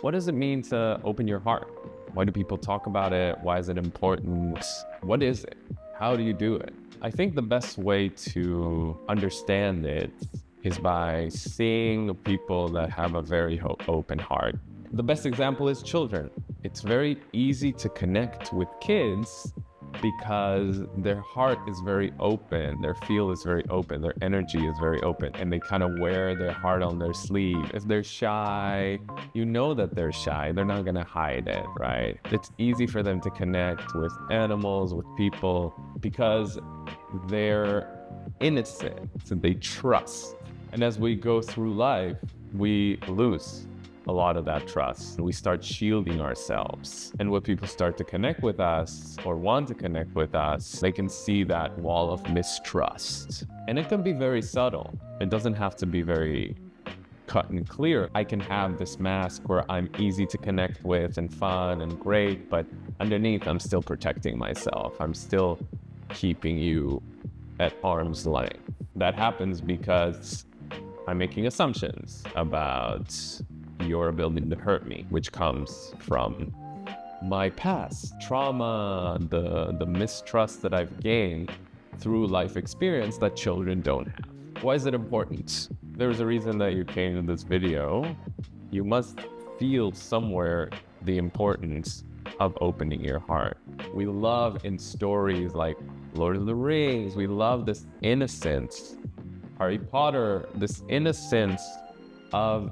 What does it mean to open your heart? Why do people talk about it? Why is it important? What is it? How do you do it? I think the best way to understand it is by seeing people that have a very open heart. The best example is children. It's very easy to connect with kids because their heart is very open, their field is very open, their energy is very open, and they kind of wear their heart on their sleeve. If they're shy, you know that they're shy. They're not gonna hide it, right? It's easy for them to connect with animals, with people, because they're innocent, so they trust. And as we go through life, we lose a lot of that trust. We start shielding ourselves. And when people start to connect with us or want to connect with us, they can see that wall of mistrust. And it can be very subtle. It doesn't have to be very cut and clear. I can have this mask where I'm easy to connect with and fun and great, but underneath I'm still protecting myself. I'm still keeping you at arm's length. That happens because I'm making assumptions about your ability to hurt me, which comes from my past trauma, the mistrust that I've gained through life experience that children don't have. Why is it important? There's a reason that you came to this video. You must feel somewhere the importance of opening your heart. We love in stories like Lord of the Rings, we love this innocence. Harry Potter, this innocence of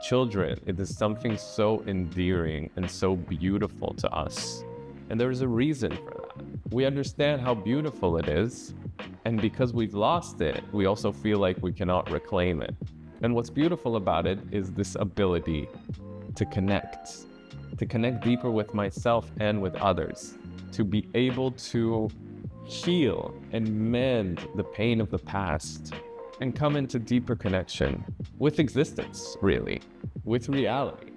children. It is something so endearing and so beautiful to us. And there's a reason for that. We understand how beautiful it is. And because we've lost it, we also feel like we cannot reclaim it. And what's beautiful about it is this ability to connect deeper with myself and with others, to be able to heal and mend the pain of the past and come into deeper connection with existence, really, with reality.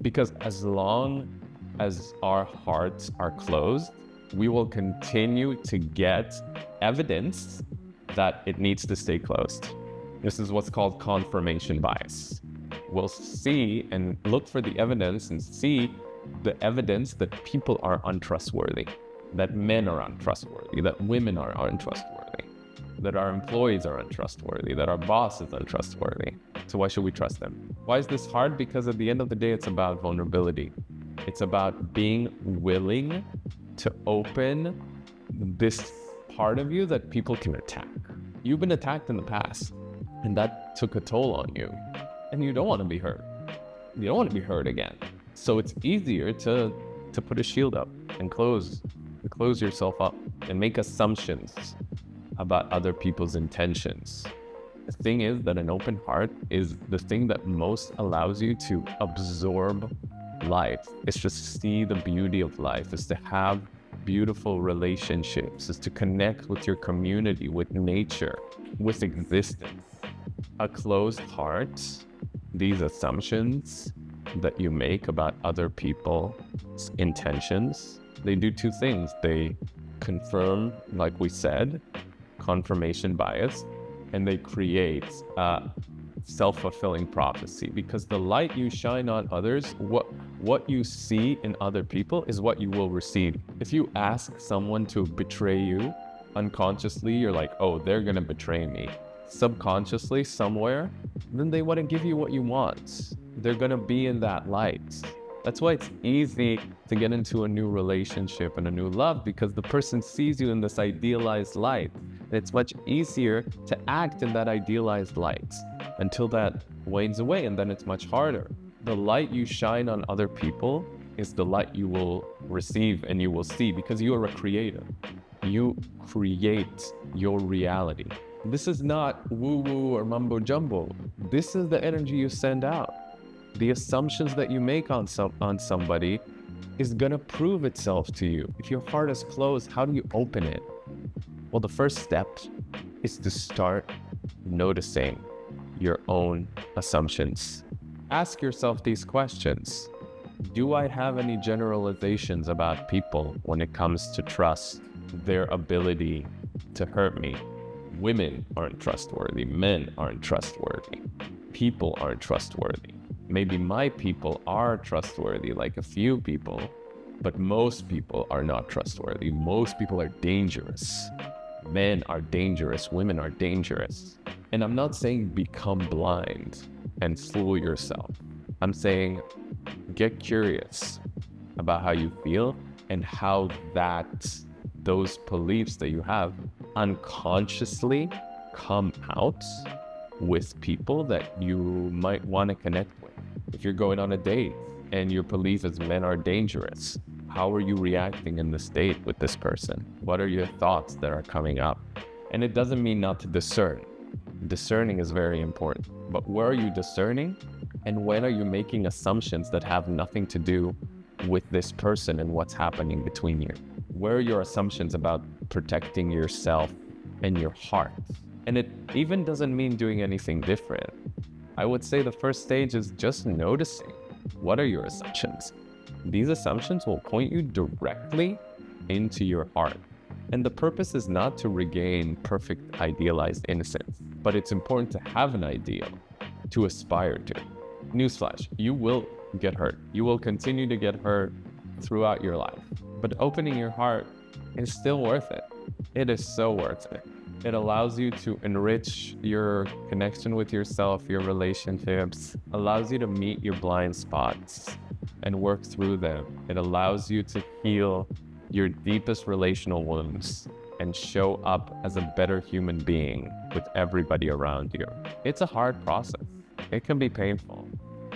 Because as long as our hearts are closed, we will continue to get evidence that it needs to stay closed. This is what's called confirmation bias. We'll see and look for the evidence and see the evidence that people are untrustworthy, that men are untrustworthy, that women are untrustworthy, that our employees are untrustworthy, that our boss is untrustworthy. So why should we trust them? Why is this hard? Because at the end of the day, it's about vulnerability. It's about being willing to open this part of you that people can attack. You've been attacked in the past, and that took a toll on you. And you don't want to be hurt. You don't want to be hurt again. So it's easier to put a shield up and close yourself up and make assumptions about other people's intentions. The thing is that an open heart is the thing that most allows you to absorb life. It's just see the beauty of life. It's to have beautiful relationships. It's to connect with your community, with nature, with existence. A closed heart, these assumptions that you make about other people's intentions, they do two things. They confirm, like we said, confirmation bias, and they create a self-fulfilling prophecy, because the light you shine on others, what you see in other people is what you will receive. If you ask someone to betray you, unconsciously you're like, oh, they're gonna betray me. Subconsciously somewhere, then they want to give you what you want. They're gonna be in that light. That's why it's easy to get into a new relationship and a new love, because the person sees you in this idealized light. And it's much easier to act in that idealized light until that wanes away, and then it's much harder. The light you shine on other people is the light you will receive and you will see, because you are a creator. You create your reality. This is not woo-woo or mumbo-jumbo. This is the energy you send out. The assumptions that you make on somebody is gonna prove itself to you. If your heart is closed, how do you open it? Well, the first step is to start noticing your own assumptions. Ask yourself these questions. Do I have any generalizations about people when it comes to trust, their ability to hurt me? Women aren't trustworthy. Men aren't trustworthy. People aren't trustworthy. Maybe my people are trustworthy, like a few people, but most people are not trustworthy. Most people are dangerous. Men are dangerous, women are dangerous. And I'm not saying become blind and fool yourself. I'm saying get curious about how you feel and how those beliefs that you have unconsciously come out with people that you might want to connect with. If you're going on a date and your belief is men are dangerous, how are you reacting in this date with this person? What are your thoughts that are coming up? And it doesn't mean not to discern. Discerning is very important. But where are you discerning? And when are you making assumptions that have nothing to do with this person and what's happening between you? Where are your assumptions about protecting yourself and your heart? And it even doesn't mean doing anything different. I would say the first stage is just noticing. What are your assumptions? These assumptions will point you directly into your heart. And the purpose is not to regain perfect idealized innocence, but it's important to have an ideal to aspire to. Newsflash, you will get hurt. You will continue to get hurt throughout your life. But opening your heart is still worth it. It is so worth it. It allows you to enrich your connection with yourself, your relationships, allows you to meet your blind spots and work through them. It allows you to heal your deepest relational wounds and show up as a better human being with everybody around you. It's a hard process. It can be painful.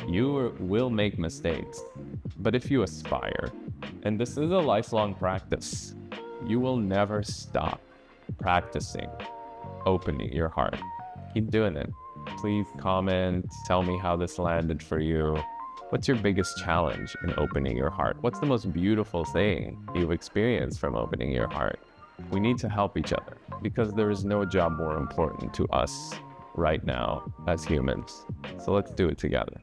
You will make mistakes, but if you aspire, and this is a lifelong practice, you will never stop practicing opening your heart. Keep doing it. Please comment, tell me how this landed for you. What's your biggest challenge in opening your heart? What's the most beautiful thing you've experienced from opening your heart? We need to help each other because there is no job more important to us right now as humans. So let's do it together.